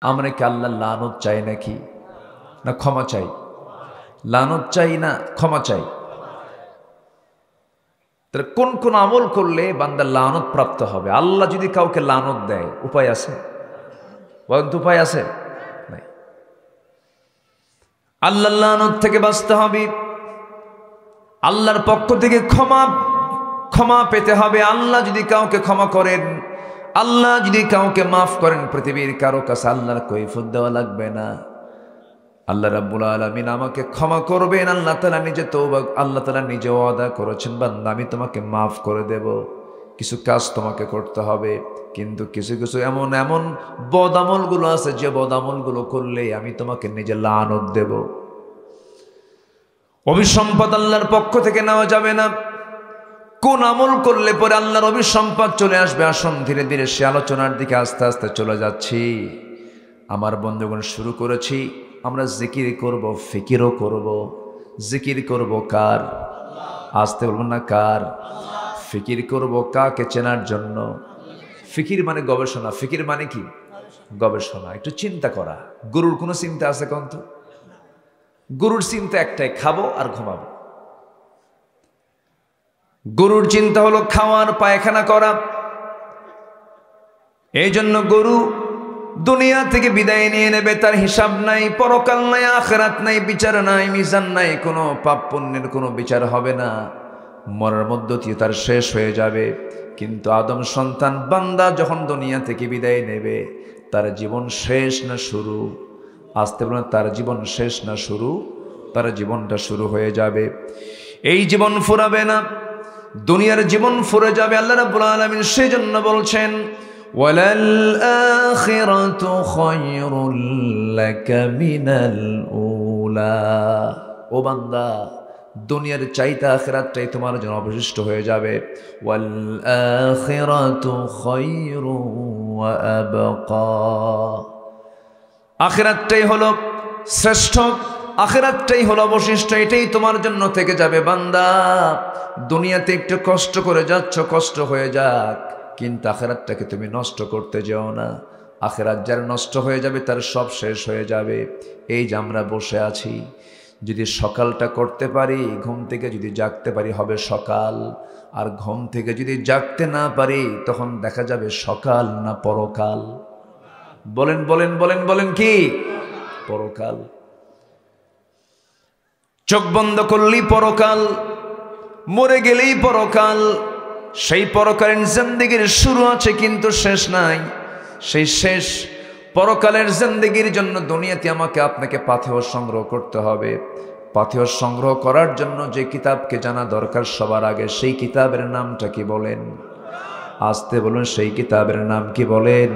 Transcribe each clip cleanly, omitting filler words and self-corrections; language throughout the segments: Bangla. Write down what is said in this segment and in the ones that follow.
আমরা কি আল্লাহ লানত চাই নাকি, না ক্ষমা চাই? লানত চাই না ক্ষমা চাই? তাহলে কোন কোন আমল করলে বান্দা লানত প্রাপ্ত হবে? আল্লাহ যদি কাউকে লানত দেয়, উপায় আছে? বলেন তো, উপায় আছে? নাই। আল্লাহর লানত থেকে বাঁচতে হবে, আল্লাহর পক্ষ থেকে ক্ষমা পেতে হবে। আল্লাহ যদি কাউকে ক্ষমা করেন, আল্লাহ যদি কাউকে মাফ করেন, পৃথিবীর কারো কাছে আল্লাহর কৈফিয়ত দেওয়া লাগবে না। আল্লাহ রাব্বুল আলামিন আমাকে ক্ষমা করবেন। আল্লাহ তাআলা নিজে তওবা, আল্লাহ তাআলা নিজে ওয়াদা করেছেন, বান্দা আমি তোমাকে মাফ করে দেব। কিছু কাজ তোমাকে করতে হবে, কিন্তু কিছু কিছু এমন এমন বদ আমলগুলো আছে, যে বদ আমলগুলো করলে আমি তোমাকে নিজে লানত দেব। অভিসম্পদ আল্লাহর পক্ষ থেকে নেওয়া যাবে না। কোন আমল করলে পরে আল্লাহর অভিসম্পদ চলে আসবে? আসুন ধীরে ধীরে সে আলোচনার দিকে আস্তে আস্তে চলে যাচ্ছি। আমার বন্ধুগণ, শুরু করেছি, আমরা জিকির করব, ফিকিরও করব। জিকির করব কার? আসতে বলবেন না, কার? ফিকির করব কাকে চেনার জন্য? ফিকির মানে গবেষণা। ফিকির মানে কি? গবেষণা, একটু চিন্তা করা। গুরুর কোনো চিন্তা আছে কোন তো? গুরুর চিন্তা একটাই, খাবো আর ঘুমাবো। গরুর চিন্তা হলো খাওয়ার, পায়খানা করা। এই জন্য গরু দুনিয়া থেকে বিদায় নিয়ে নেবে, তার হিসাব নাই, পরকাল নাই, আখিরাত নাই, বিচার নাই, মিজান নাই, কোনো পাপ পুণ্যের কোনো বিচার হবে না। মরার মধ্য দিয়ে তার শেষ হয়ে যাবে। কিন্তু আদম সন্তান বান্দা যখন দুনিয়া থেকে বিদায় নেবে, তার জীবন শেষ না শুরু? আসতে বলেন, তার জীবন শেষ না শুরু? তার জীবনটা শুরু হয়ে যাবে। এই জীবন ফুরাবে না, দুনিয়ার জীবন ফুরে যাবে। আল্লাহ রাব্বুল আলামিন সেজন্য বলছেন, ওয়ালাল আখিরাতু খায়রুল লাকা মিনাল উলা। ও বান্দা, দুনিয়ার চাইতে আখিরাতটাই তোমার জন্য অবশিষ্ট হয়ে যাবে। ওয়াল আখিরাতু খায়রু ওয়া আবকা। আখিরাতটাই হলো শ্রেষ্ঠ, আখিরাতটাই হলো অবশিষ্ট, এটাই তোমার জন্য থেকে যাবে। বান্দা, দুনিয়াতে একটু কষ্ট করে যাচ্ছ, কষ্ট হয়ে যাক, কিন্তু আখিরাতটাকে তুমি নষ্ট করতে যেও না। আখিরাত যার নষ্ট হয়ে যাবে, তার সব শেষ হয়ে যাবে। এই যে আমরা বসে আছি, যদি সকালটা করতে পারি, ঘুম থেকে যদি জাগতে পারি, হবে সকাল। আর ঘুম থেকে যদি জাগতে না পারি, তখন দেখা যাবে সকাল না পরকাল? বলেন বলেন বলেন বলেন, কি? পরকাল। চোখ বন্ধ করলেই পরকাল, মরে গেলেই পরকাল। সেই পরকালীন জিন্দেগির শুরু আছে কিন্তু শেষ নাই। সেই শেষ পরকালের জিন্দেগির জন্য দুনিয়াতে আমাকে আপনাকে পাথেয় সংগ্রহ করতে হবে। পাথেয় সংগ্রহ করার জন্য যে কিতাবকে জানা দরকার সবার আগে, সেই কিতাবের নামটা কি বলেন? আসতে বলুন, সেই কিতাবের নাম কি বলেন?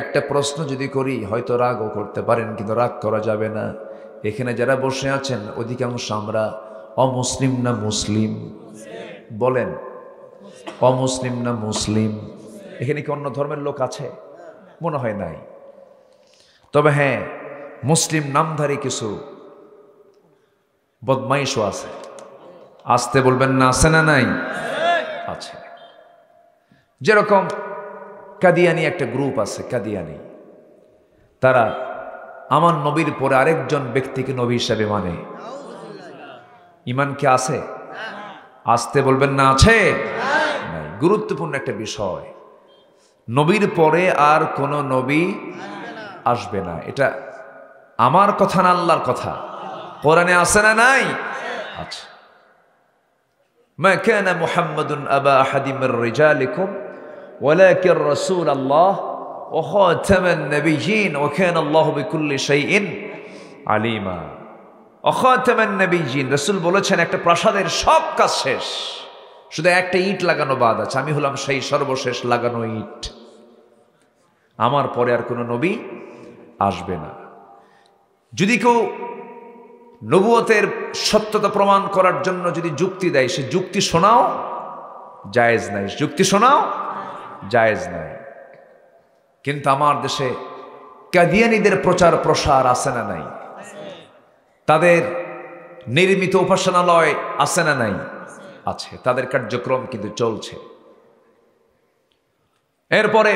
একটা প্রশ্ন যদি করি, হয়তো রাগও করতে পারেন, কিন্তু রাগ করা যাবে না। এখানে যারা বসে আছেন, অধিকাংশ আমরা অমুসলিম না মুসলিম? বলেন, অমুসলিম না মুসলিম? এখানে কি অন্য ধর্মের লোক আছে? মনে হয় নাই। তবে হ্যাঁ, মুসলিম নামধারী কিছু বদমাইশও আছে। আসতে বলবেন না, আছে না নাই? আছে। যেরকম কাদিয়ানি একটা গ্রুপ আছে, কাদিয়ানি। তারা আমার নবীর পরে আরেকজন ব্যক্তিকে নবী হিসাবে মানে। ইমান কি আছে? আসতে বলবেন না, আছে? নাই। গুরুত্বপূর্ণ একটা বিষয়, নবীর পরে আর কোন নবী আসবে না। এটা আমার কথা না, আল্লাহর কথা। কোরআনে আছে না নাই? আচ্ছা। মা কানা মুহাম্মাদুন আবা আহাদিম মির রিজালিকুম ওয়ালাকিন রাসূলুল্লাহ ওয়া খাতামান নাবিয়্যিন ওয়া কানা আল্লাহু বিকুল্লি শাইইন আলিমা। ওয়া খাতামান নাবিয়্যিন, রাসূল বলেছেন একটা প্রাসাদের সব কাজ শেষ, শুধু একটা ইট লাগানো বাদ আছে। আমি হলাম সেই সর্বশেষ লাগানো ইট। আমার পরে আর কোনো নবী আসবে না। যদি কেউ নবুয়তের সত্যতা প্রমাণ করার জন্য যদি যুক্তি দেয়, সে যুক্তি শোনাও জায়েজ নাই, যুক্তি শোনাও জায়েজ নাই। কিন্তু আমার দেশে কাদিয়ানীদের প্রচার প্রসার আছে না নাই? তাদের নির্মিত উপাসনালয় আছে না নাই? আছে। তাদের কার্যক্রম কিন্তু চলছে। এরপরে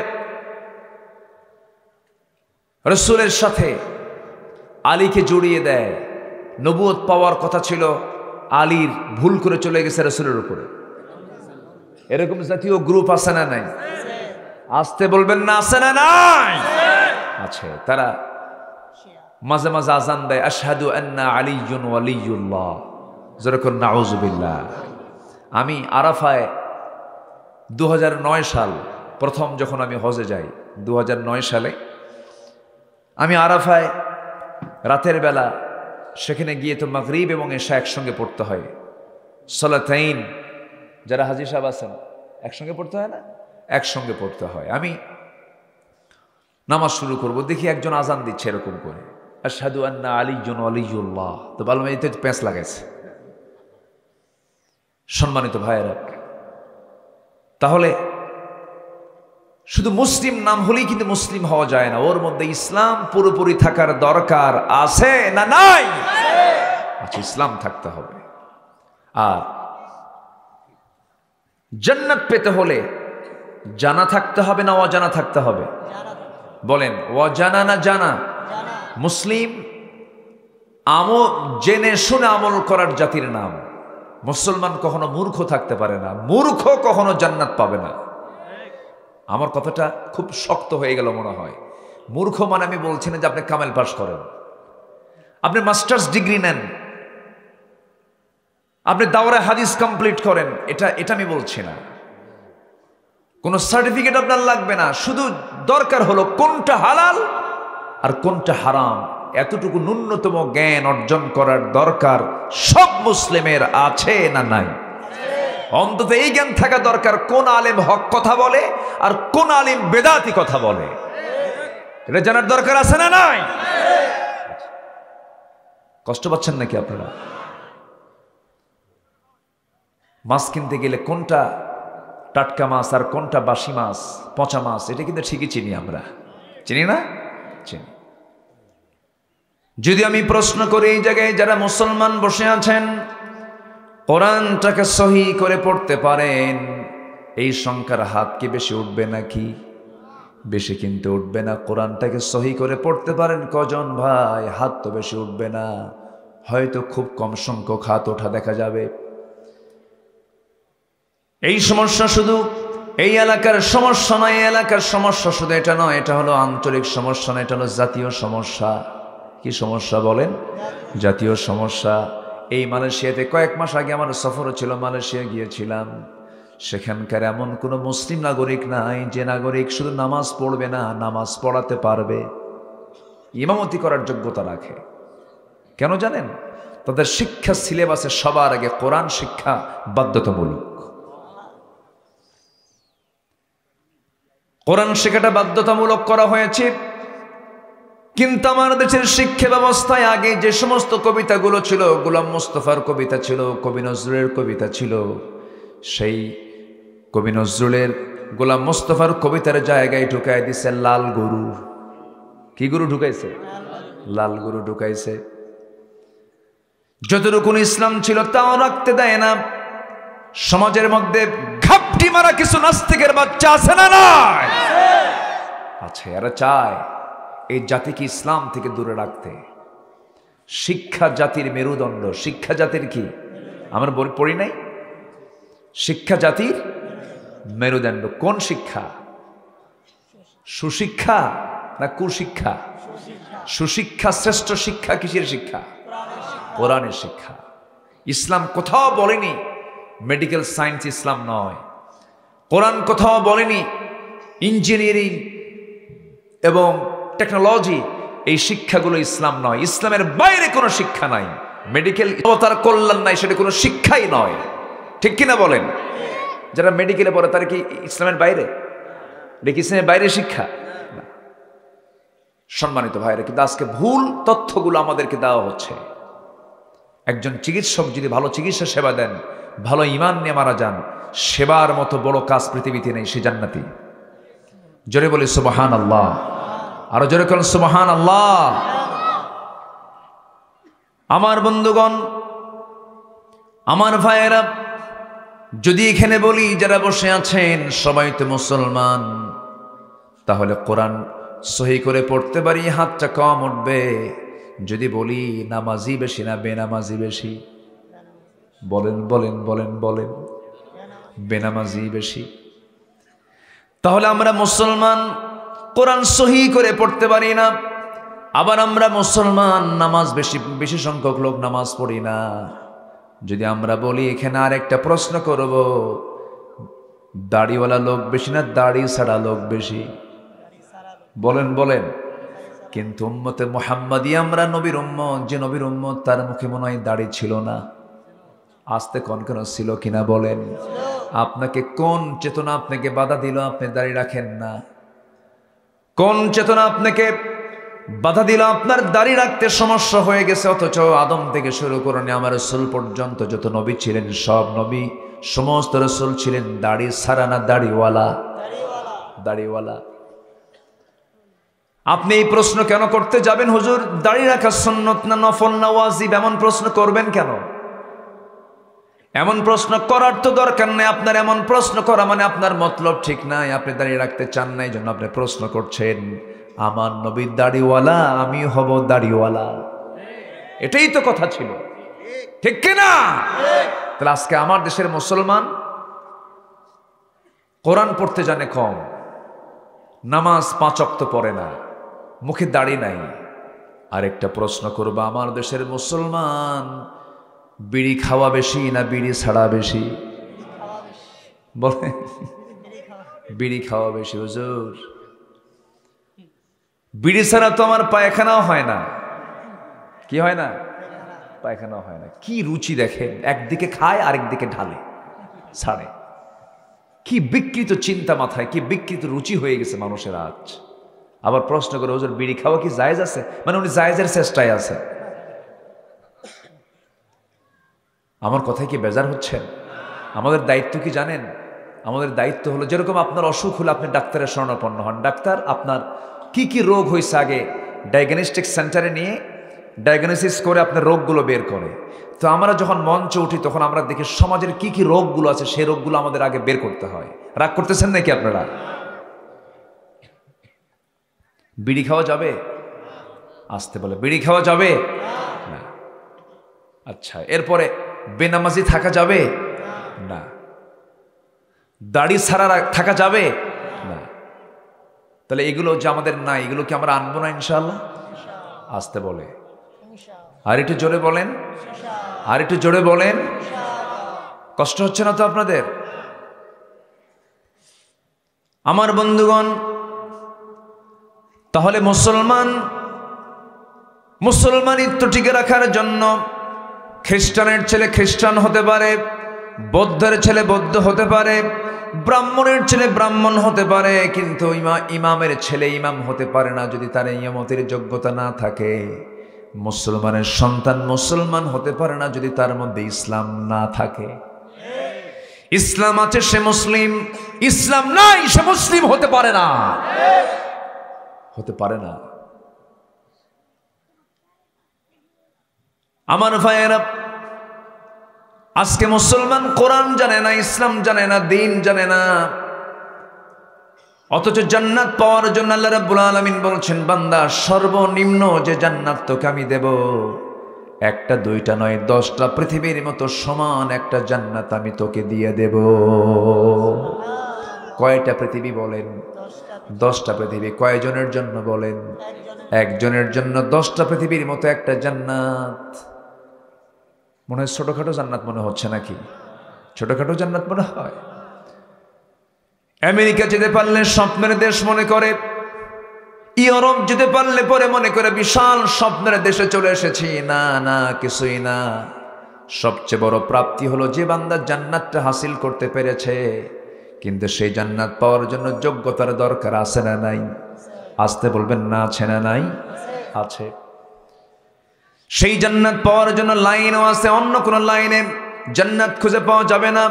রাসূলের সাথে আলীকে জড়িয়ে দেয়। নবুয়ত পাওয়ার কথা ছিল আলীর, ভুল করে চলে গেছে রাসূলের উপরে। এরকম জাতীয় গ্রুপ আছে না নাই? আসতে বলবেন না, আছে না নাই? আছে। তারা মাঝে মাঝে আজান দেয়, আশহাদু আন্না আলিয়্যুন ওয়ালিয়্যুল্লাহ, যেরকম নাউযুবিল্লাহ। আমি আরাফায় 2009 সাল প্রথম যখন আমি হজে যাই, 2009 সালে আমি আরাফায় রাতের বেলা সেখানে গিয়ে তো মাগরিব এবং এশা একসঙ্গে পড়তে হয়, সালাতাইন। যারা হাজী সাহেব আছেন একসঙ্গে পড়তে হয় না? একসঙ্গে পড়তে হয়। আমি নামাজ শুরু করব, দেখি একজন আজান দিচ্ছে এরকম করে, আশহাদু আন্না আলিয়্যুন ওয়ালিয়্যুল্লাহ। তো বললাম এই তো প্যাঁচ লাগাইছে। সম্মানিত ভাইয়েরা, তাহলে শুধু মুসলিম নাম হলেই কিন্তু মুসলিম হওয়া যায় না, ওর মধ্যে ইসলাম পুরোপুরি থাকার দরকার আছে না নাই? আচ্ছা, ইসলাম থাকতে হবে। আর জান্নাত পেতে হলে জানা থাকতে হবে না অজানা থাকতে হবে? বলেন, অজানা না জানা? মুসলিম জেনে শুনে আমল করার জাতির নাম। মুসলমান কখনো মূর্খ থাকতে পারে না, মূর্খ কখনো জান্নাত পাবে না। আমার কথাটা খুব শক্ত হয়ে গেল মনে হয়। মূর্খ মানে আমি বলছি না যে আপনি কামেল পাস করেন, আপনি মাস্টার্স ডিগ্রি নেন, আপনি দাওরা হাদিস কমপ্লিট করেন, এটা আমি বলছি না। কোনো সার্টিফিকেট আপনার লাগবে না, শুধু দরকার হলো কোনটা হালাল আর কোনটা হারাম, এতটুকু ন্যূনতম জ্ঞান অর্জন করার দরকার সব মুসলিমের আছে না নাই? অন্তত এই জ্ঞান থাকা দরকার কোন আলেম হক কথা বলে আর কোন আলেম বেদাতি কথা বলে, এটা জানার দরকার আছে না নাই? কষ্ট পাচ্ছেন নাকি আপনারা? মাছ কিনতে গেলে কোনটা টাটকা মাছ আর কোনটা বাসি মাছ, পচা মাছ, এটা কিন্তু ঠিকই চিনি আমরা, চিনি না? চিনি। যদি আমি প্রশ্ন করি এই জায়গায় যারা মুসলমান বসে আছেন, কোরআনটাকে সহি করে পড়তে পারেন, এই সংখ্যার হাত কি বেশি উঠবে নাকি? বেশি কিন্তু উঠবে না। কোরআনটাকে সহি করে পড়তে পারেন কজন ভাই? হাত তো বেশি উঠবে না, হয়তো খুব কম সংখ্যক হাত ওঠা দেখা যাবে। এই সমস্যা শুধু এই এলাকার সমস্যা নয়, এই এলাকার সমস্যা শুধু এটা নয়, এটা হলো আঞ্চলিক সমস্যা না, এটা হলো জাতীয় সমস্যা। কি সমস্যা বলেন? জাতীয় সমস্যা। এই মালয়েশিয়াতে কয়েক মাস আগে আমার সফরও ছিল, মালয়েশিয়া গিয়েছিলাম। সেখানকার এমন কোনো মুসলিম নাগরিক নাই যে নাগরিক শুধু নামাজ পড়বে না, নামাজ পড়াতে পারবে, ইমামতি করার যোগ্যতা রাখে। কেন জানেন? তাদের শিক্ষা সিলেবাসে সবার আগে কোরআন শিক্ষা বাধ্যতামূলক। কোরআন শেখাটা বাধ্যতামূলক করা হয়েছে। কিন্তু আমার দেশের শিক্ষা ব্যবস্থায় আগে যে সমস্ত কবিতাগুলো ছিল, গোলাম মুস্তফার কবিতা ছিল, কবি নজরুলের কবিতা ছিল, সেই কবি নজরুলের গোলাম মুস্তফার কবিতার জায়গায় ঢুকাই দিছে লাল গরু। কি গরু ঢুকাইছে? লাল গরু ঢুকাইছে। যতটুকু ইসলাম ছিল তাও রাখতে দেয় না। সমাজের মধ্যে ঘাপটি মারা কিছু নাস্তিকের বাচ্চা আছে না নাই? আছে। এরা চায় এই জাতিকে ইসলাম থেকে দূরে রাখতে। শিক্ষা জাতির মেরুদণ্ড। শিক্ষা জাতির কি? আমরা পড়ি নাই? শিক্ষা জাতির মেরুদণ্ড। কোন শিক্ষা? সুশিক্ষা না কুশিক্ষা? সুশিক্ষা শ্রেষ্ঠ শিক্ষা কিসের শিক্ষা? কোরআনের শিক্ষা। ইসলাম কোথাও বলেনি মেডিকেল সায়েন্স ইসলাম নয়। কোরআন কোথাও বলেনি ইঞ্জিনিয়ারিং এবং টেকনোলজি এই শিক্ষাগুলো ইসলাম নয়। ইসলামের বাইরে কোনো শিক্ষা নাই। মেডিকেল অবতার কল্যাণ নাই, সেটা কোনো শিক্ষাই নয়। ঠিক কিনা বলেন? যারা মেডিকেলে পড়ে তারা কি ইসলামের বাইরে? এটা কি ইসলামের বাইরে শিক্ষা? সম্মানিত ভাইরা, কিন্তু আজকে ভুল তথ্যগুলো আমাদেরকে দেওয়া হচ্ছে। একজন চিকিৎসক যদি ভালো চিকিৎসা সেবা দেন, ভালো ঈমান নিয়ে মারা যান, সেবার মতো বড় কাজ পৃথিবীতে নেই, সে জান্নাতি। জোরে বলি সুবহানাল্লাহ। আরো জোরে বলেন সুবহানাল্লাহ। আমার বন্ধুগণ, আমার ভাইয়েরা, যদি এখানে বলি যারা বসে আছেন সবাই তো মুসলমান, তাহলে সহি করে পড়তে পারি হাতটা কম উঠবে। যদি বলি নামাজি বেশি না বেনামাজি বেশি? বলেন বলেন বলেন বলেন। বেনামাজি বেশি। তাহলে আমরা মুসলমান কোরআন সহি করে পড়তে পারি না, আবার আমরা মুসলমান নামাজ বেশি সংখ্যক লোক নামাজ পড়ি না। যদি আমরা বলি এখানে আর একটা প্রশ্ন করব, দাড়িওয়ালা লোক বেশি না দাড়ি ছাড়া লোক বেশি? বলেন বলেন। কিন্তু উম্মতে মুহাম্মাদি আমরা নবীর উম্মত, যে নবীর উম্মত তার মুখে মনে হয় দাড়ি ছিল না। আস্তে কনকন ছিল কিনা বলেন? আপনাকে কোন চেতনা আপনাকে বাধা দিল আপনি দাড়ি রাখেন না? কোন চেতনা আপনাকে বাধা দিল আপনার দাড়ি রাখতে সমস্যা হয়ে গেছে? অথচ আদম থেকে শুরু করে আমার রাসূল পর্যন্ত যত নবী ছিলেন, সব নবী সমস্ত রাসূল ছিলেন দাড়ি ছাড়া না দাড়িওয়ালা? দাড়িওয়ালা। আপনি এই প্রশ্ন কেন করতে যাবেন, হুজুর দাড়ি রাখা সুন্নত না নফল না ওয়াজিব? এমন প্রশ্ন করবেন কেন? এমন প্রশ্ন করার তো দরকার নেই। আপনার এমন প্রশ্ন করা মানে আপনার মতলব ঠিক নাই, আপনি দাড়ি রাখতে চান না, এই জন্য আপনি প্রশ্ন করছেন। আমার নবী দাড়িওয়ালা, আমি হব দাড়িওয়ালা, এটাই তো কথা ছিল, ঠিক কিনা? তাহলে আজকে আমার দেশের মুসলমান কোরআন পড়তে জানে কম, নামাজ 5 ওয়াক্ত পড়ে না, মুখে দাড়ি নাই। আরেকটা প্রশ্ন করব, আমার দেশের মুসলমান বিড়ি খাওয়া বেশি না বিড়ি ছাড়া বেশি? বলে বিড়ি খাওয়া বেশি। হুজুর বিড়ি ছাড়া তো আমার পায়খানাও হয় না। কি হয় না? পায়খানাও হয় না। কি রুচি দেখেন, একদিকে খায় আরেকদিকে ঢালে ছাড়ে। কি বিকৃত চিন্তা মাথায়, কি বিকৃত রুচি হয়ে গেছে মানুষের আজ। আবার প্রশ্ন করে, হুজুর বিড়ি খাওয়া কি জায়েজ আছে? মানে উনি জায়েজের চেষ্টায় আছে। আমার কথায় কি বেজার হচ্ছেন? আমাদের দায়িত্ব কি জানেন? আমাদের দায়িত্ব হলো, যেরকম আপনার অসুখ হলে আপনি ডাক্তারের শরণাপন্ন হন। ডাক্তার আপনার কি কি রোগ হয়েছে আগে ডায়াগনস্টিক সেন্টারে নিয়ে ডায়াগনোসিস করে আপনার রোগগুলো বের করে। তো আমরা যখন মঞ্চে উঠি তখন আমরা দেখি সমাজের কি কি রোগগুলো আছে, সেই রোগগুলো আমাদের আগে বের করতে হয়। রাগ করতেছেন নাকি আপনারা? বিড়ি খাওয়া যাবে? আসতে বলে বিড়ি খাওয়া যাবে না। আচ্ছা, এরপরে বেনামাজি থাকা যাবে না। দাড়ি ছাড়া থাকা যাবে না। তাহলে এগুলো যে আমাদের নাই, এগুলো কি আমরা আনবো না ইনশাআল্লাহ? আসতে বলে আর একটু জোরে বলেন, আর একটু জোরে বলেন। কষ্ট হচ্ছে না তো আপনাদের? আমার বন্ধুগণ, তাহলে মুসলমানিত্ব টিকে রাখার জন্য খ্রিস্টানের ছেলে খ্রিস্টান হতে পারে, বৌদ্ধের ছেলে বৌদ্ধ হতে পারে, ব্রাহ্মণের ছেলে ব্রাহ্মণ হতে পারে, কিন্তু ইমামের ছেলে ইমাম হতে পারে না যদি তার ইমামতের যোগ্যতা না থাকে। মুসলমানের সন্তান মুসলমান হতে পারে না যদি তার মধ্যে ইসলাম না থাকে। ইসলাম আছে সে মুসলিম, ইসলাম নাই সে মুসলিম হতে পারে না, হতে পারে না। আমার ভাইয়েরা, আজকে মুসলমান কোরআন জানে না, ইসলাম জানে না, দিন জানে না, অথচ জান্নাত পাওয়ার জন্য আল্লাহ রাব্বুল আলামিন বলছেন, বান্দা সর্বনিম্ন যে জান্নাত তোকে আমি দেব, একটা দুইটা নয় 10টা পৃথিবীর মতো সমান একটা জান্নাত আমি তোকে দিয়ে দেব। কয়টা পৃথিবী বলেন? 10টা পৃথিবী। কয়জনের জন্য বলেন? একজনের জন্য 10টা পৃথিবীর মতো একটা জান্নাত। মনে হয় ছোটখাটো জান্নাত মনে হচ্ছে নাকি? ছোটখাটো জান্নাত মনে হয়? আমেরিকা যেতে পারলে স্বপ্নের দেশ মনে করে, ইউরোপ যেতে পারলে পরে মনে করে বিশাল স্বপ্নের দেশে চলে এসেছি। না না, কিছুই না। সবচেয়ে বড় প্রাপ্তি হলো যে বান্দা জান্নাতটা হাসিল করতে পেরেছে, কিন্তু সেই জান্নাত পাওয়ার জন্য যোগ্যতার দরকার আছে না নাই? আসতে বলবেন না, আছে না নাই? আছে। সেই জান্নাত পাওয়ার জন্য লাইনও আছে। অন্য কোনো লাইনে জান্নাত খুঁজে পাওয়া যাবে না।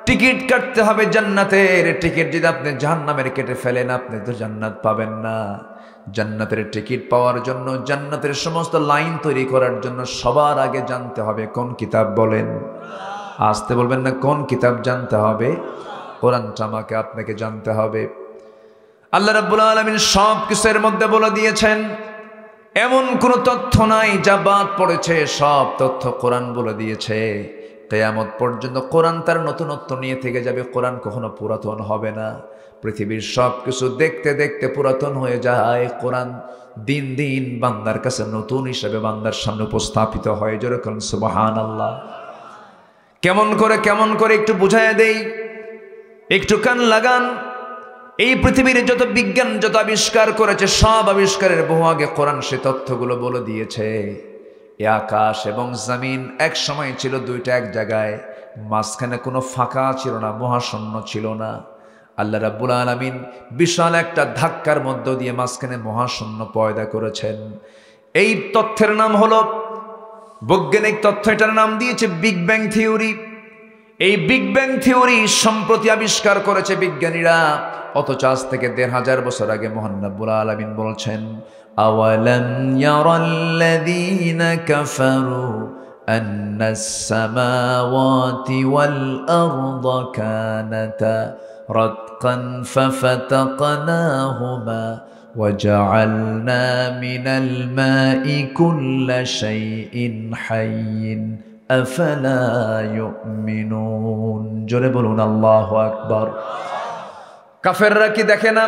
টিকিট কাটতে হবে জান্নাতের। টিকিট যদি আপনি জাহান্নামের কেটে ফেলেন, আপনি তো জান্নাত পাবেন না। জান্নাতের টিকিট পাওয়ার জন্য, জান্নাতের সমস্ত লাইন তৈরি করার জন্য সবার আগে জানতে হবে কোন কিতাব বলেন? আসতে বলবেন না, কোন কিতাব জানতে হবে? কোরআনটা আমাকে আপনাকে জানতে হবে। আল্লাহ রাব্বুল আলামিন সব কিছুর মধ্যে বলে দিয়েছেন। এমন কোনো তথ্য নাই যা বাদ পড়েছে, সব তথ্য কোরআন বলে দিয়েছে। কিয়ামত পর্যন্ত কোরআন তার নতুনত্ব নিয়ে থেকে যাবে, কোরআন কখনো পুরাতন হবে না। পৃথিবীর সব কিছু দেখতে দেখতে পুরাতন হয়ে যায়, কোরআন দিন দিন বান্দার কাছে নতুন হিসেবে বান্দার সামনে উপস্থাপিত হয়। যেরকম সুবহানাল্লাহ। কেমন করে একটু বুঝায় দেই, একটু কান লাগান। এই পৃথিবীর যত বিজ্ঞান যত আবিষ্কার করেছে, সব আবিষ্কারের বহু আগে কোরআন সে তথ্যগুলো বলে দিয়েছে। এ আকাশ এবং জমিন এক সময় ছিল দুইটা এক জায়গায়, মাঝখানে কোনো ফাঁকা ছিল না, মহাশূন্য ছিল না। আল্লাহ রাব্বুল আলামিন বিশাল একটা ধাক্কার মধ্য দিয়ে মাঝখানে মহাশূন্য পয়দা করেছেন। এই তথ্যের নাম হলো, বৈজ্ঞানিক তথ্য, এটার নাম দিয়েছে বিগ ব্যাং থিওরি। এই বিগ ব্যাং থিওরি সম্প্রতি আবিষ্কার করেছে বিজ্ঞানীরা, অথচ আজ থেকে ১৫০০ বছর আগে মহান রাব্বুল আলামিন বলছেন, আওয়ালাম ইয়ারাল্লাযীনা কাফারু আন্নাস সামাওয়াতি ওয়াল আরদা কানাতা রাতকান ফাফাতাকনাহুমা وجعلنا من الماء كل شيء حي أفلا يؤمنون জোরে বলুন আল্লাহু আকবার। কাফেররা কি দেখে না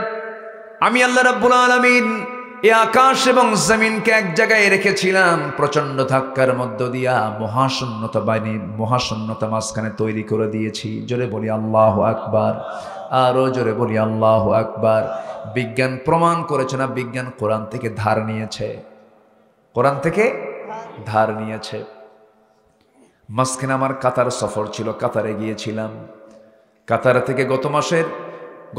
আমি আল্লাহ রাব্বুল আলামিন এই আকাশ এবং জমিনকে এক জায়গায় রেখেছিলাম, প্রচন্ড ধাক্কার মধ্য দিয়া মহাশূন্যতা মাঝখানে তৈরি করে দিয়েছি। জোরে বলি আল্লাহু আকবার, আরো জোরে বলি আল্লাহু আকবার। বিজ্ঞান প্রমাণ করেছে না, বিজ্ঞান কোরআন থেকে ধার নিয়েছে, কোরআন থেকে ধার নিয়েছে। মাঝখানে আমার কাতার সফর ছিল, কাতারে গিয়েছিলাম। কাতার থেকে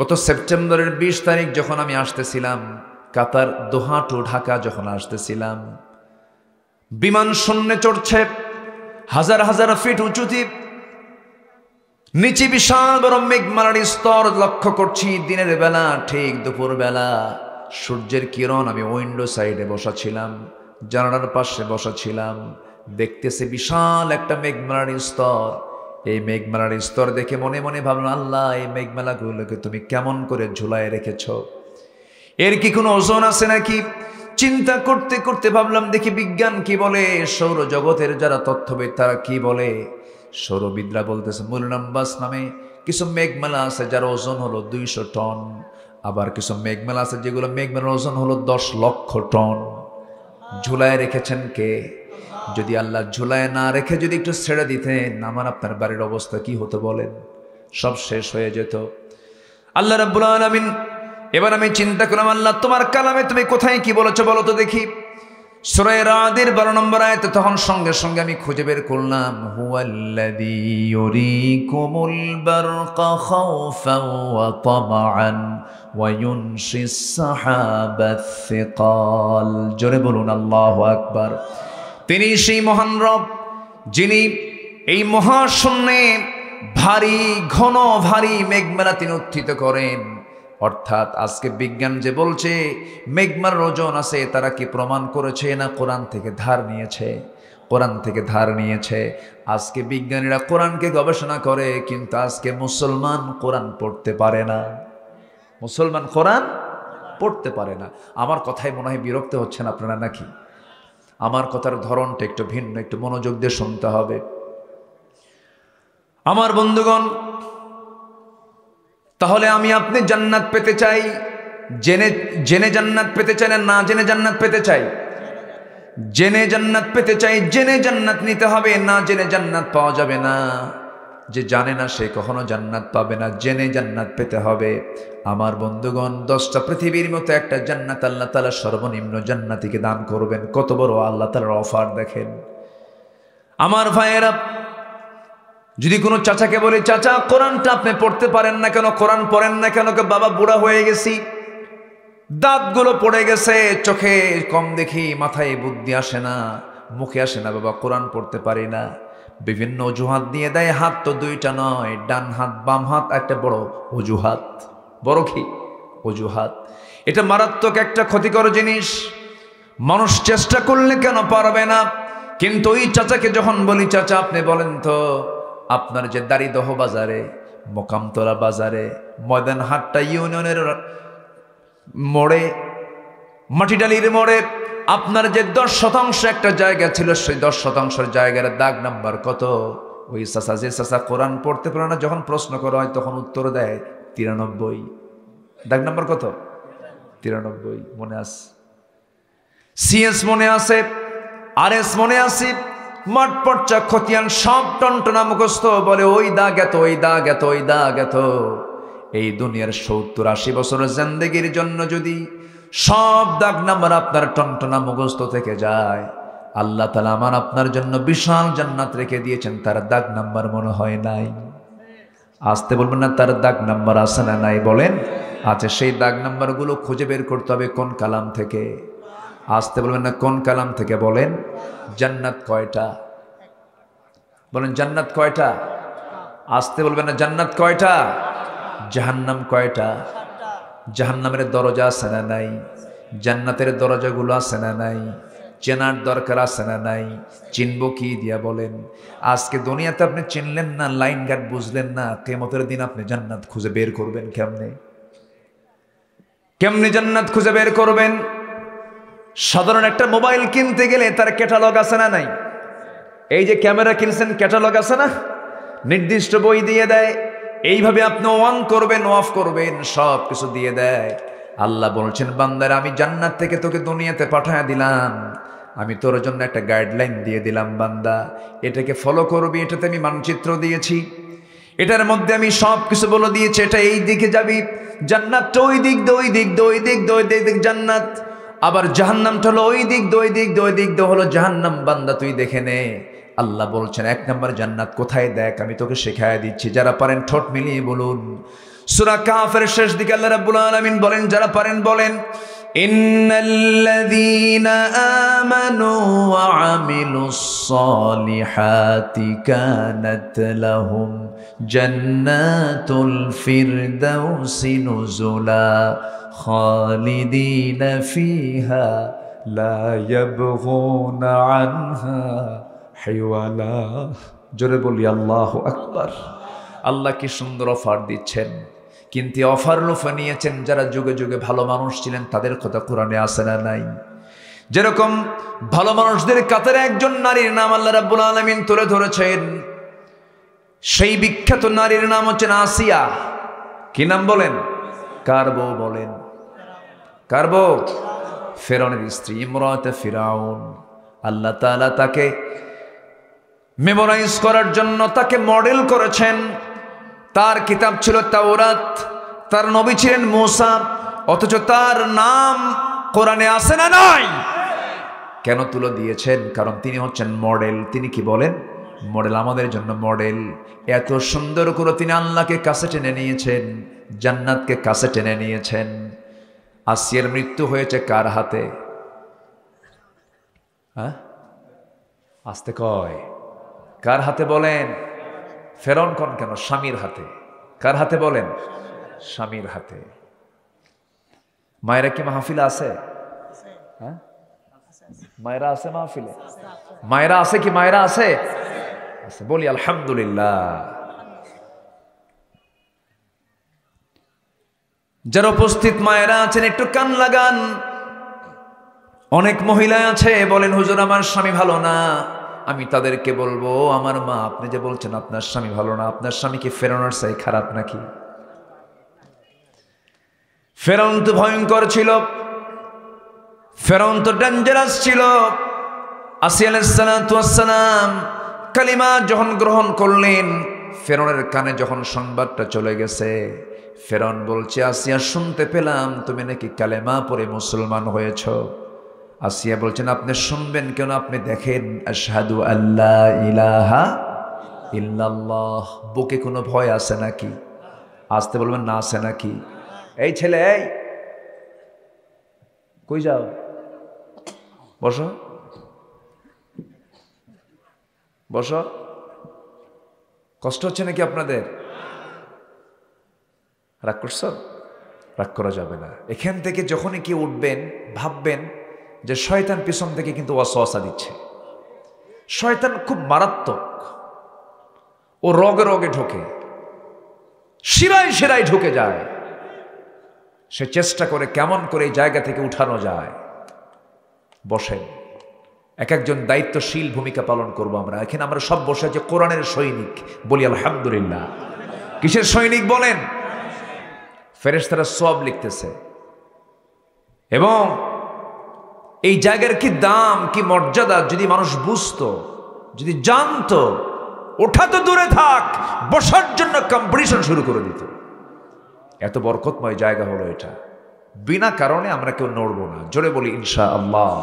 গত সেপ্টেম্বরের ২০ তারিখ যখন আমি আসতেছিলাম, কাতার দোহা টু ঢাকা যখন আসতেছিলাম, বিমান শূন্যে চড়ছে, হাজার হাজার ফিট উঁচুতে, নিচে বিশাল বড় মেঘমালার স্তর লক্ষ্য করছি। দিনের বেলা, ঠিক দুপুর বেলা, সূর্যের কিরণ, আমি উইন্ডো সাইডে বসা ছিলাম, জানালার পাশে বসা ছিলাম, দেখতেছে বিশাল একটা মেঘমালার স্তর। এই মেঘমালার স্তর দেখে মনে মনে ভাবলাম, আল্লাহ এই মেঘমালাগুলোকে তুমি কেমন করে ঝুলায় রেখেছ, এর কি কোনো ওজন আছে নাকি? চিন্তা করতে করতে ভাবলাম, দেখি বিজ্ঞান কি বলে, সৌরজগতের যারা তথ্যবিদ তারা কি বলে। সৌরবিদরা বলতেছে মুলনাম্বাস নামে কিছু মেঘমালা আছে যার ওজন হলো ২০০ টন, আবার কিছু মেঘমালা আছে যেগুলো মেঘমালার ওজন হলো ১০ লক্ষ টন। ঝুলায় রেখেছেন কে? যদি আল্লাহ ঝুলায় না রেখে যদি একটু ছেড়ে দিতেন, আমার আপনার বাড়ির অবস্থা কি হতো বলেন? সব শেষ হয়ে যেত। আল্লাহ রাব্বুল আলামিন, এবার আমি চিন্তা করলাম, আল্লাহ তোমার কালামে তুমি কোথায় কি বলেছো বলো তো দেখি। সূরা রাদের ১২ নম্বর আয়াতে তখন সঙ্গে সঙ্গে আমি খুঁজে বের করলাম, হুয়াল্লাযী ইউরিকুমুল বারকা খাওফান ওয়া তামআন ওয়া ইউনশিস সাহাবাস সিকাল। জোরে বলুন আল্লাহু আকবার। তিনি সেই মহান রব যিনি এই মহাশূন্যে ভারী ঘন ভারী মেঘমালা তিনি উত্থিত করেন। অর্থাৎ আজকে বিজ্ঞান যে বলছে মেঘমালার ওজন আছে, তারা কি প্রমাণ করেছে না কোরআন থেকে ধার নিয়েছে? কোরআন থেকে ধার নিয়েছে। আজকে বিজ্ঞানীরা কোরআনকে গবেষণা করে, কিন্তু আজকে মুসলমান কোরআন পড়তে পারে না, মুসলমান কোরআন পড়তে পারে না। আমার কথায় মনে হয় বিরক্ত হচ্ছেন আপনারা নাকি? আমার কথার ধরনটা একটু ভিন্ন, একটু মনোযোগ দিয়ে শুনতে হবে। আমার বন্ধুগণ, তাহলে আমি আপনি জান্নাত পেতে চাই, জেনে জেনে জান্নাত পেতে চাই না জেনে জান্নাত পেতে চাই? জেনে জান্নাত পেতে চাই, জেনে জান্নাত নিতে হবে, না জেনে জান্নাত পাওয়া যাবে না। যে জানে না সে কখনো জান্নাত পাবে না, জেনে জান্নাত পেতে হবে। আমার বন্ধুগণ, 10টা পৃথিবীর মতো একটা জান্নাত আল্লাহ তাআলা সর্বনিম্ন জান্নাতীকে দান করবেন। কত বড় আল্লাহ তাআলার অফার দেখেন। আমার ভাইয়েরা, যদি কোনো চাচাকে বলে, চাচা কোরআনটা আপনি পড়তে পারেন না কেন, কোরআন পড়েন না কেন? বাবা বুড়া হয়ে গেছি, দাঁতগুলো পড়ে গেছে, চোখে কম দেখি, মাথায় বুদ্ধি আসে না, মুখে আসে না, বাবা কোরআন পড়তে পারি না। বিভিন্ন অজুহাত দিয়ে দেয়। হাত তো দুইটা নয়, ডান হাত বাম হাত একটা বড় অজুহাত। বড় কি অজুহাত? এটা মারাত্মক একটা ক্ষতিকর জিনিস। মানুষ চেষ্টা করলে কেন পারবে না? কিন্তু ওই চাচাকে যখন বলি, চাচা আপনি বলেন তো, আপনার যে দাড়িদহ বাজারে, মোকামতলা বাজারে, ময়দান হাটটা ইউনিয়নের মোড়ে, মাটিডালির মোড়ে আপনার যে 10% একটা জায়গা ছিল, সেই 10% জায়গার দাগ নাম্বার কত? ওই চাচা, যে চাচা কোরআন পড়তে পারে না, যখন প্রশ্ন করা হয় তখন উত্তর দেয় 93। দাগ নাম্বার কত? 93 মনে আছে? সিএস মনে আছে, আরএস মনে আছে, মাঠ পর্চা খতিয়ান সব টনটনা মুখস্থ, বলে ওই দাগ এত, ওই দাগ এত, ওই দাগ এত। এই দুনিয়ার 70-80 বছরের জিন্দেগির জন্য যদি সব দাগ নাম্বার আপনার টনটনা মুখস্থ থেকে যায়, আল্লাহ তাআলা আমার আপনার জন্য বিশাল জান্নাত রেখে দিয়েছেন, তার দাগ নাম্বার মনে হয় নাই? আসতে বলবেন না, তার দাগ নাম্বার আছে না নাই? বলেন আছে। সেই দাগ নাম্বারগুলো খুঁজে বের করতে হবে কোন কালাম থেকে। আসতে বলবেন না, কোন কালাম থেকে? বলেন জান্নাত কয়টা? বলেন জান্নাত কয়টা? আসতে বলবেন না, জান্নাত কয়টা? জাহান্নাম কয়টা? জাহান্নামের দরজা আছে না নাই? জান্নাতের দরজাগুলো আছে না নাই? চেনার দরকার আছে না নাই? চিনব কি দিয়া? বলেন। আজকে দুনিয়াতে আপনি চিনলেন না, লাইন গার্ড বুঝলেন না, কিয়ামতের দিন আপনি জান্নাত খুঁজে বের করবেন কেমনে? কেমনে জান্নাত খুঁজে বের করবেন? সাধারণ একটা মোবাইল কিনতে গেলে তার ক্যাটালগ আছে না নাই? এই যে ক্যামেরা কিনছেন, ক্যাটালগ আছে না? নির্দিষ্ট বই দিয়ে দেয়, এইভাবে আপনি অন করবেন, অফ করবেন, সব কিছু দিয়ে দেয়। আল্লাহ বলছেন, বান্দারা আমি জান্নাত থেকে তোকে দুনিয়াতে পাঠায় দিলাম, আমি তোর জন্য একটা গাইডলাইন দিয়ে দিলাম, বান্দা এটাকে ফলো করবি, এটাতে আমি মানচিত্র দিয়েছি, এটার মধ্যে আমি সব কিছু বলে দিয়েছি, এটা এই দিকে যাবি, জান্নাতটা ওই দিক দিয়ে, ওই দিক দিয়ে, ওই দিক দিয়ে, ওই দিক জান্নাত, আবার জাহান্নামটা হলো ওই দিক দিয়ে, ওই দিক দিয়ে, ওই দিক দিয়ে হলো জাহান্নাম, বান্দা তুই দেখে নে। আল্লাহ বলছেন, 1 নম্বর জান্নাত কোথায় দেখ, আমি তোকে শেখায় দিচ্ছি। যারা পারেন ঠোঁট মিলিয়ে বলুন সূরা কাফের শেষ দিকে আল্লাহ রাব্বুল আলামিন বলেন, যারা পারেন বলেন, ইন্নাল্লাযীনা আমানু ওয়া আমিলুস সালিহাতি কানাত লাহুম জান্নাতুল ফিরদাউসি নুজুলা খালিদিনা ফিহা লা ইয়াবগুনা আনহা হাইওয়ালা। জোরে বলি আল্লাহু আকবার। আল্লাহ কি সুন্দর অফার দিচ্ছেন, কিন্তু অফার লোফা নিয়েছেন যারা যুগে যুগে ভালো মানুষ ছিলেন, তাদের কথা কোরআনে আছে না নাই? যেরকম ভালো মানুষদের কাতারে একজন নারীর নাম আল্লাহ রাব্বুল আলামিন তুলে ধরেছেন। সেই বিখ্যাত নারীর নাম হচ্ছেন আসিয়া। কি নাম বলেন? কার বউ? বলেন কার বউ? ফেরাউনের স্ত্রী, ইমরাতে ফিরাউন। আল্লাহ তাআলা তাকে মেমোরাইজ করার জন্য তাকে মডেল করেছেন। তার কিতাব ছিল তাওরাত, তার নবী ছিলেন মূসা, অথচ তার নাম কোরআনে আছে না নাই? কেন তুলে দিয়েছেন? কারণ তিনি হচ্ছেন মডেল। তিনি কি বলেন? মডেল, আমাদের জন্য মডেল। এত সুন্দর করে তিনি আল্লাহকে কাছে টেনে নিয়েছেন, জান্নাতকে কাছে টেনে নিয়েছেন। আসিয়ার মৃত্যু হয়েছে কার হাতে? হ্যাঁ, আসতে কয় কার হাতে? বলেন। ফেরাউন কোন কেন? স্বামীর হাতে। কার হাতে? বলেন। স্বামীর হাতে। মায়েরা কি মাহফিলে আছে? হ্যাঁ, মায়েরা আছে মাহফিলে? মায়েরা আছে কি? মায়েরা আছে? আছে, বলি আলহামদুলিল্লাহ। যারা উপস্থিত মায়েরা আছেন একটু কান লাগান। অনেক মহিলা আছে বলেন, হুজুর আমার স্বামী ভালো না। আমি তাদেরকে বলবো, আমার মা, আপনি যে বলছেন আপনার স্বামী ভালো না, আপনার স্বামী কি ফেরাউনের চাই খারাপ নাকি? ফেরাউন তো ভয়ঙ্কর ছিল, ফেরাউন তো ডেঞ্জারাস ছিল। আসিয়া আলাইহিস সালাতু ওয়াস সালাম কালিমা যখন গ্রহণ করলেন, ফেরাউনের কানে যখন সংবাদটা চলে গেছে, ফেরাউন বলছে, আসিয়া শুনতে পেলাম তুমি নাকি কালেমা পড়ে মুসলমান হয়েছ। আসিয়া বলছেন, আপনি শুনবেন কেন? আপনি দেখেন, আশহাদু আল্লা ইলাহা ইল্লাল্লাহ। বুকে কোনো ভয় আছে নাকি? আসতে বলবেন না, আছে নাকি? এই ছেলে, এই কই যাও? বসো বসো। কষ্ট হচ্ছে নাকি আপনাদের? রাগ করছো? রাগ করা যাবে না। এখান থেকে যখনই কেউ উঠবেন, ভাববেন যে শয়তান পিছন থেকে কিন্তু ওয়াসওয়াসা দিচ্ছে। শয়তান খুব মারাত্মক, ও রগে রগে ঢোকে, শিরায় শিরায় ঢুকে যায়। সে চেষ্টা করে কেমন করে এই জায়গা থেকে উঠানো যায়। বসেন, এক একজন দায়িত্বশীল ভূমিকা পালন করব আমরা। এখানে আমরা সব বসে আছি কোরআনের সৈনিক, বলি আলহামদুলিল্লাহ। কিসের সৈনিক বলেন? ফেরেশতারা সব লিখতেছে। এবং এই জায়গার কি দাম, কি মর্যাদা যদি মানুষ বুঝতো, যদি জানতো, ওঠা তো দূরে থাক, বসার জন্য কম্পিটিশন শুরু করে দিত। এত বরকতময় জায়গা হলো এটা। বিনা কারণে আমরা কেউ নড়বো না। জোরে বলি ইনশাআল্লাহ।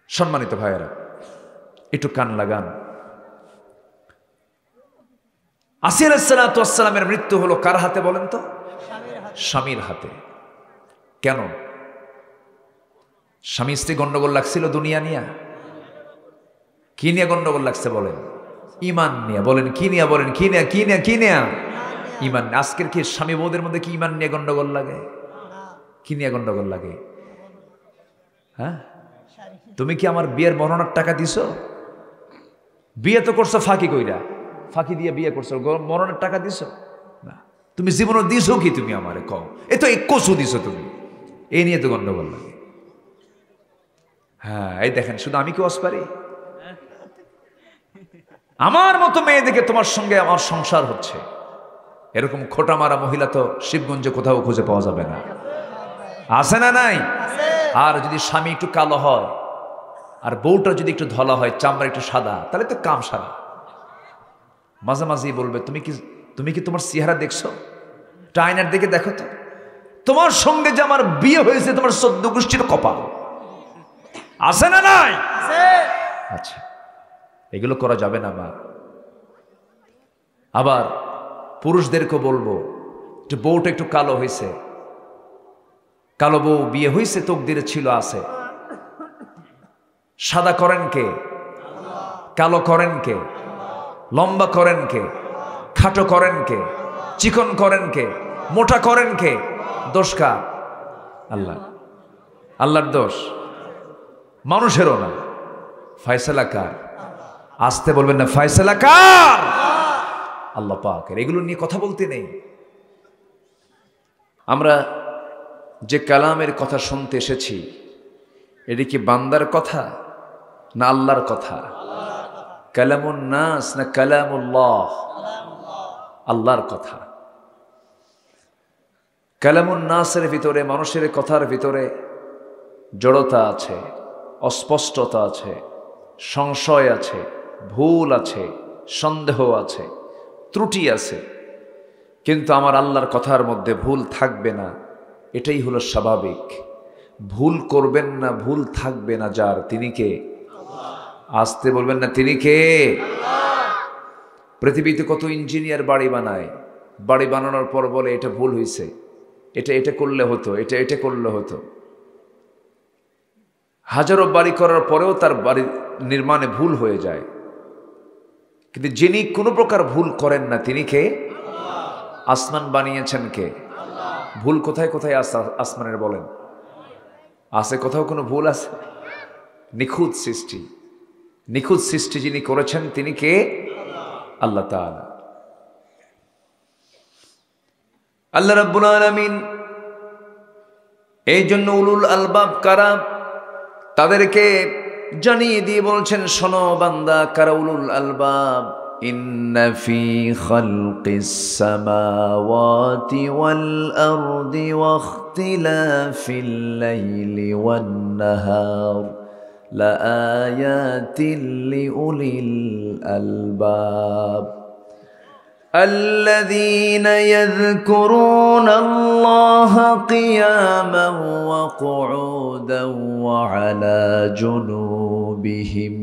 সম্মানিত ভাইয়েরা, একটু কান লাগান। আসিয়া আলাইহিস সালামের মৃত্যু হলো কার হাতে বলেন তো? স্বামীর হাতে। কেন? স্বামী স্ত্রী গন্ডগোল লাগছিল দুনিয়া নিয়ে? কি নিয়ে গন্ডগোল লাগছে বলেন? ইমান নিয়ে। বলেন কি নিয়ে? বলেন কি নিয়ে? কি নিয়ে? কি নিয়ে? ইমান। আজকের কি স্বামী বউদের মধ্যে কি ইমান নিয়ে গন্ডগোল লাগে? কি নিয়ে গন্ডগোল লাগে? হ্যাঁ, তুমি কি আমার বিয়ের বর্ণনার টাকা দিছো? বিয়ে তো করছো ফাঁকি কইরা, ফাঁকি দিয়ে বিয়ে করছো, মরণের টাকা দিছো না। তুমি জীবনে দিছো কি? তুমি আমারে কও। এ তো এক কচু দিছো তুমি। এই নিয়ে তো গন্ডগোল লাগে। হ্যাঁ, এই দেখেন, শুধু আমি কি ওয়াজ পারি? আমার মতো মেয়ে দেখে তোমার সঙ্গে আমার সংসার হচ্ছে, এরকম খোটা মারা মহিলা তো শিবগঞ্জে কোথাও খুঁজে পাওয়া যাবে না। আছে না নাই? আর যদি স্বামী একটু কালো হয় আর বউটা যদি একটু ধলা হয়, চামড়া একটু সাদা, তাহলে তো কাম সারা। মাঝে মাঝেই বলবে, তুমি কি তোমার চেহারা দেখছো? টাইনার দিকে দেখো তো, তোমার সঙ্গে যে আমার বিয়ে হয়েছে তোমার 14 গোষ্ঠীর কপাল। আছে না নাই? আচ্ছা, এগুলো করা যাবে না মা। আবার পুরুষদেরকে বলবো, যে বউটা একটু কালো হয়েছে, কালো বউ বিয়ে হয়েছে, তকদিরে ছিল, আছে। সাদা করেন কে? কালো করেন কে? লম্বা করেন কে? খাটো করেন কে? চিকন করেন কে? মোটা করেন কে? দোষ কার? আল্লাহ। আল্লাহর দোষ, মানুষেরও না। ফয়সালা কার? আসতে বলবেন না, ফয়সালা কার? আল্লাহ পাকের। এগুলো নিয়ে কথা বলতে নেই। আমরা যে কালামের কথা শুনতে এসেছি, এটি কি বান্দার কথা না আল্লাহর কথা? কালামুন নাস না কালামুল্লাহ? আল্লাহর কথা। কালামুন নাসের ভিতরে, মানুষের কথার ভিতরে জড়তা আছে, অস্পষ্টতা আছে, সংশয় আছে, ভুল আছে, সন্দেহ আছে, ত্রুটি আছে। কিন্তু আমার আল্লাহর কথার মধ্যে ভুল থাকবে না, এটাই হলো স্বাভাবিক। ভুল করবেন না, ভুল থাকবে না যার, তিনি কে? আসতে বলবেন না, তিনি কে? পৃথিবীতে কত ইঞ্জিনিয়ার বাড়ি বানায়, বাড়ি বানানোর পর বলে এটা ভুল হয়েছে, এটা করলে হতো, এটা করলে হতো। হাজারো বাড়ি করার পরেও তার বাড়ি নির্মাণে ভুল হয়ে যায়। কিন্তু যিনি কোনো প্রকার ভুল করেন না, তিনি কে? আসমান বানিয়েছেন কে? ভুল কোথায় কোথায় আসমানের বলেন? আছে কোথাও কোনো ভুল আছে? নিখুঁত সৃষ্টি, নিখুঁত সৃষ্টি যিনি করেছেন তিনি কে? আল্লাহ তাআলা। আল্লাহ রাব্বুল আলামিন এই জন্য উলুল আলবাব কারা তাদেরকে জানিয়ে দিয়ে বলছেন, শোনো বান্দা, কারা উলুল আলবাব। ইন্না ফি খালকিস সামাওয়াতি ওয়াল আরদি ওয়া ইখতিলাফিল লাইলি ওয়ান নাহার লাআয়াতিন লিউলিল আলবাব الذين يذكرون الله قياما وقعودا وعلى جنوبهم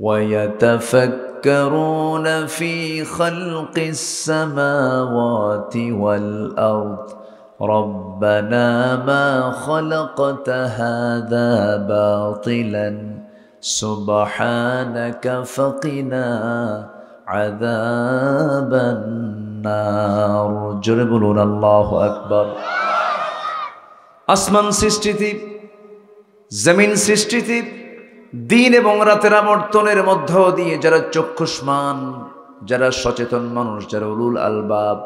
ويتفكرون في خلق السماوات والأرض ربنا ما خلقت هذا باطلا سبحانك فقنا আযাবান নার। জোরে বলুন আল্লাহু আকবার। আসমান সৃষ্টিতে, জমিন সৃষ্টিতে, দিন এবং রাতের আবর্তনের মধ্য দিয়ে যারা চক্ষুষ্মান, যারা সচেতন মানুষ, যারা উলুল আলবাব,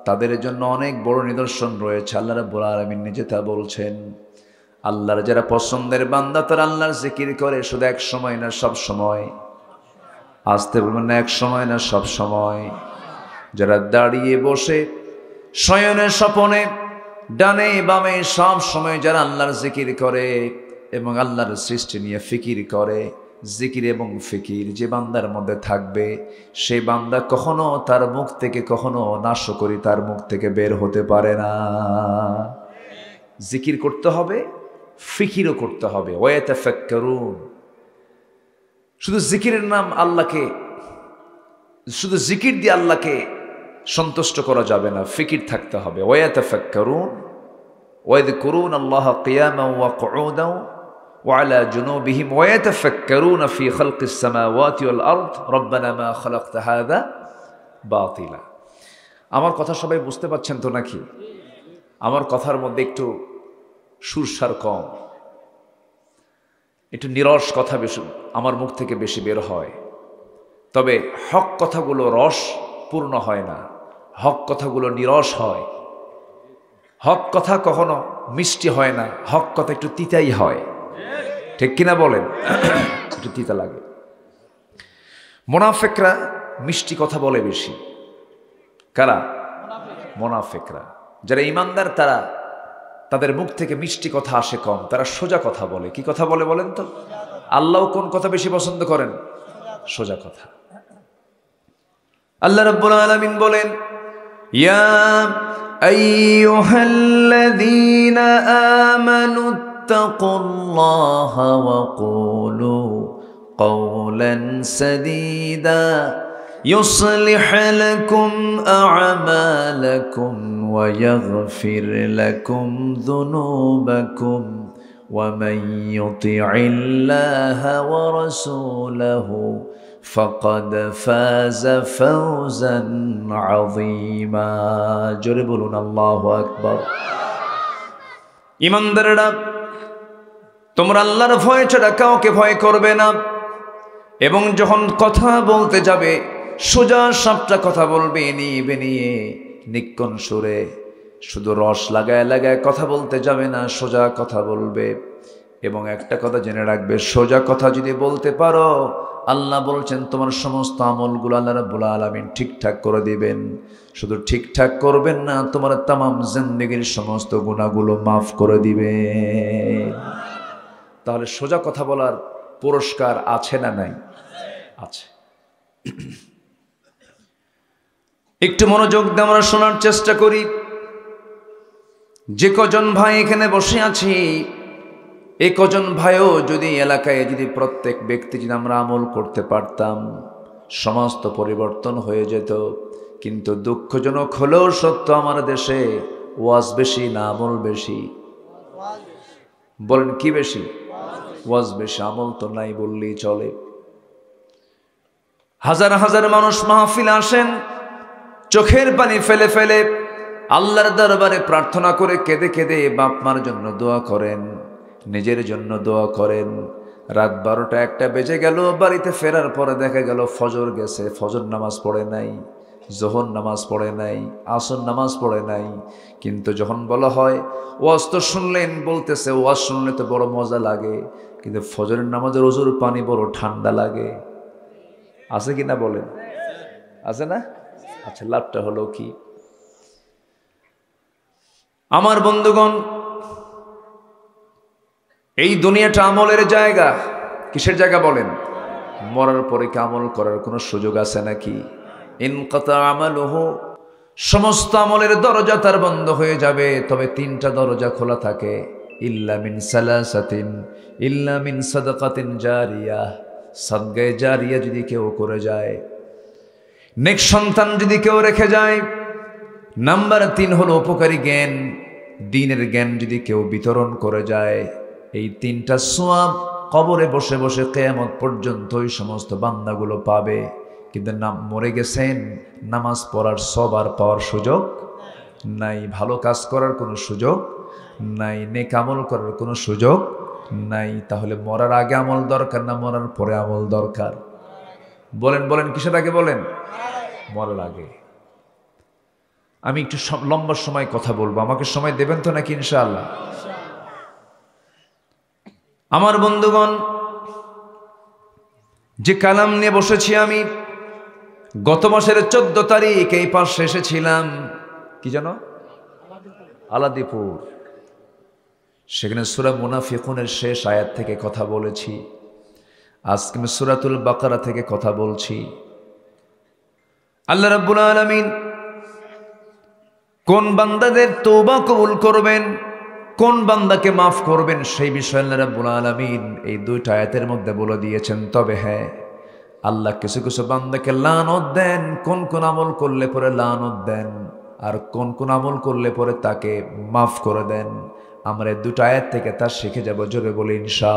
তাদের জন্য অনেক বড় নিদর্শন রয়েছে। আল্লাহ রাব্বুল আলামিন নিজে তা বলছেন। আল্লাহর যারা পছন্দের বান্দা তারা আল্লাহর জিকির করে, শুধু এক সময় না সব সময়। আসতে বলবেন না, এক সময় না সব সময়। যারা দাঁড়িয়ে বসে শয়নে স্বপনে ডানে বামে সব সময় যারা আল্লাহর জিকির করে এবং আল্লাহর সৃষ্টি নিয়ে ফিকির করে, জিকির এবং ফিকির যে বান্দার মধ্যে থাকবে, সেই বান্দা কখনো তার মুখ থেকে, কখনো নাশকরি তার মুখ থেকে বের হতে পারে না। জিকির করতে হবে, ফিকিরও করতে হবে। ওয়াতাফাক্কারুন, শুধু জিকিরের নাম আল্লাহকে, শুধু জিকির দিয়ে আল্লাহকে সন্তুষ্ট করা যাবে না, ফিকির থাকতে হবে। ওয়াতাফাক্কারুন ওয়াযকুরুন আল্লাহ কিয়ামান ওয়া কুউদান ওয়া আলা জুনুবিহিম ওয়াতাফাক্কারুনা ফি খালকিস সামাওয়াতি ওয়াল আরদ রব্বানা মা খালাকতা হাযা বাতিলা। আমার কথা সবাই বুঝতে পারছেন তো নাকি? আমার কথার মধ্যে একটু সুরসার কম, একটু নিরস কথা বেশি আমার মুখ থেকে বেশি বের হয়। তবে হক কথাগুলো রস পূর্ণ হয় না, হক কথাগুলো নিরস হয়। হক কথা কখনো মিষ্টি হয় না, হক কথা একটু তিতাই হয়, ঠিক কিনা বলেন? একটু তিতা লাগে। মুনাফিকরা মিষ্টি কথা বলে বেশি। কারা? মুনাফিকরা। যারা ঈমানদার তারা, তাদের মুখ থেকে মিষ্টি কথা আসে কম, তারা সোজা কথা বলে। কি কথা বলে বলেন তো? আল্লাহ কোন কথা বেশি পছন্দ করেন? সোজা কথা। আল্লাহ রাব্বুল আলামিন বলেন, ইয়া আইয়ুহাল্লাযীনা আমানুত্তাকুল্লাহা ওয়া কুলু কওলান সাদীদা يصلح لكم أعمالكم ويغفر لكم ذنوبكم ومن يطع الله ورسوله فقد فاز فوزا عظيما جربون الله أكبر ইমানদাররা তোমরা আল্লাহর ভয় ছাড়া কাউকে ভয় করবে না এবং যখন কথা বলতে যাবে সোজা সাপটা কথা বলবে, নিয়ে নিক্কণ সুরে, শুধু রস লাগায় লাগায় কথা বলতে যাবে না, সোজা কথা বলবে। এবং একটা কথা জেনে রাখবে, সোজা কথা যদি বলতে পারো, আল্লাহ বলছেন তোমার সমস্ত আমলগুলো আল্লাহ রাব্বুল আলামিন ঠিকঠাক করে দিবেন। শুধু ঠিকঠাক করবেন না, তোমার তামাম জিন্দেগীর সমস্ত গুনাহগুলো মাফ করে দিবেন। তাহলে সোজা কথা বলার পুরস্কার আছে না নাই? আছে। একটু মনোযোগ দিয়ে আমরা শোনার চেষ্টা করি। যে কজন ভাই এখানে বসে আছি, এই কজন ভাইও যদি এলাকায় যদি প্রত্যেক ব্যক্তি যদি আমরা আমল করতে পারতাম, সমস্ত পরিবর্তন হয়ে যেত। কিন্তু দুঃখজনক হলেও সত্য, আমার দেশে ওয়াজ বেশি না আমল বেশি? বলেন কি বেশি? ওয়াজ বেশি, আমল তো নাই বললেই চলে। হাজার হাজার মানুষ মাহফিলে আসেন, চোখের পানি ফেলে ফেলে আল্লাহর দরবারে প্রার্থনা করে কেঁদে কেঁদে বাপ মার জন্য দোয়া করেন, নিজের জন্য দোয়া করেন। রাত 12টা 1টা বেজে গেল, বাড়িতে ফেরার পরে দেখা গেল ফজর গেছে, ফজর নামাজ পড়ে নাই, যোহর নামাজ পড়ে নাই, আসর নামাজ পড়ে নাই। কিন্তু যখন বলা হয় ওয়াজ তো শুনলেন, বলতেছে ওয়াজ শুনলে তো বড় মজা লাগে, কিন্তু ফজরের নামাজের ওজুর পানি বড় ঠান্ডা লাগে। আছে কি না বলেন? আছে না? আচ্ছা, লাভটা হলো কি? আমার বন্ধুগণ, এই দুনিয়াটা আমলের জায়গা। কিসের জায়গা বলেন? মরার পরে কি আমল করার কোনো সুযোগ আছে নাকি? ইনকাতা আমালুহু, সমস্ত আমলের দরজা তার বন্ধ হয়ে যাবে। তবে 3টা দরজা খোলা থাকে, ইল্লা মিন সালাসাতিন, ইল্লা মিন সাদাকাতিন জারিয়া, সাদগায়ে জারিয়া যদি কেউ করে যায়, নেক সন্তান যদি কেউ রেখে যায়। নাম্বার 3 হলো উপকারী জ্ঞান, দ্বীনের জ্ঞান যদি কেউ বিতরণ করে যায়। এই 3টা সওয়াব কবরে বসে বসে কিয়ামত পর্যন্ত ওই সমস্ত বান্দাগুলো পাবে। কিন্তু মরে গেছেন, নামাজ পড়ার সওয়াব আর পাওয়ার সুযোগ নাই, ভালো কাজ করার কোনো সুযোগ নাই, নেক আমল করার কোনো সুযোগ নাই। তাহলে মরার আগে আমল দরকার না মরার পরে আমল দরকার? বলেন বলেন, কিসের আগে বলেন? মরার আগে। আমি একটু লম্বা সময় কথা বলবো, আমাকে সময় দেবেন তো নাকি ইনশাআল্লাহ? আমার বন্ধুগণ, যে কালাম নিয়ে বসেছি আমি, গত মাসের 14 তারিখ এই পাশে এসেছিলাম, কি জানো, আলাদিপুর। সেখানে সূরা মুনাফিকুনের শেষ আয়াত থেকে কথা বলেছি। আজকে আমি সূরাতুল বাকারা থেকে কথা বলছি। আল্লাহ রাব্বুল আলামিন কোন বান্দাদের তওবা কবুল করবেন, কোন বান্দাকে মাফ করবেন, সেই বিষয়ে আল্লাহ রাব্বুল আলামিন এই দুইটা আয়াতের মধ্যে বলে দিয়েছেন। তবে হ্যাঁ, আল্লাহ কিছু কিছু বান্দাকে লানত দেন, কোন কোন আমল করলে পরে লানত দেন, আর কোন কোন আমল করলে পরে তাকে মাফ করে দেন। আমরা এই দুটো আয়াত থেকে তা শিখে যাব। জোরে বলি ইনশাআল্লাহ।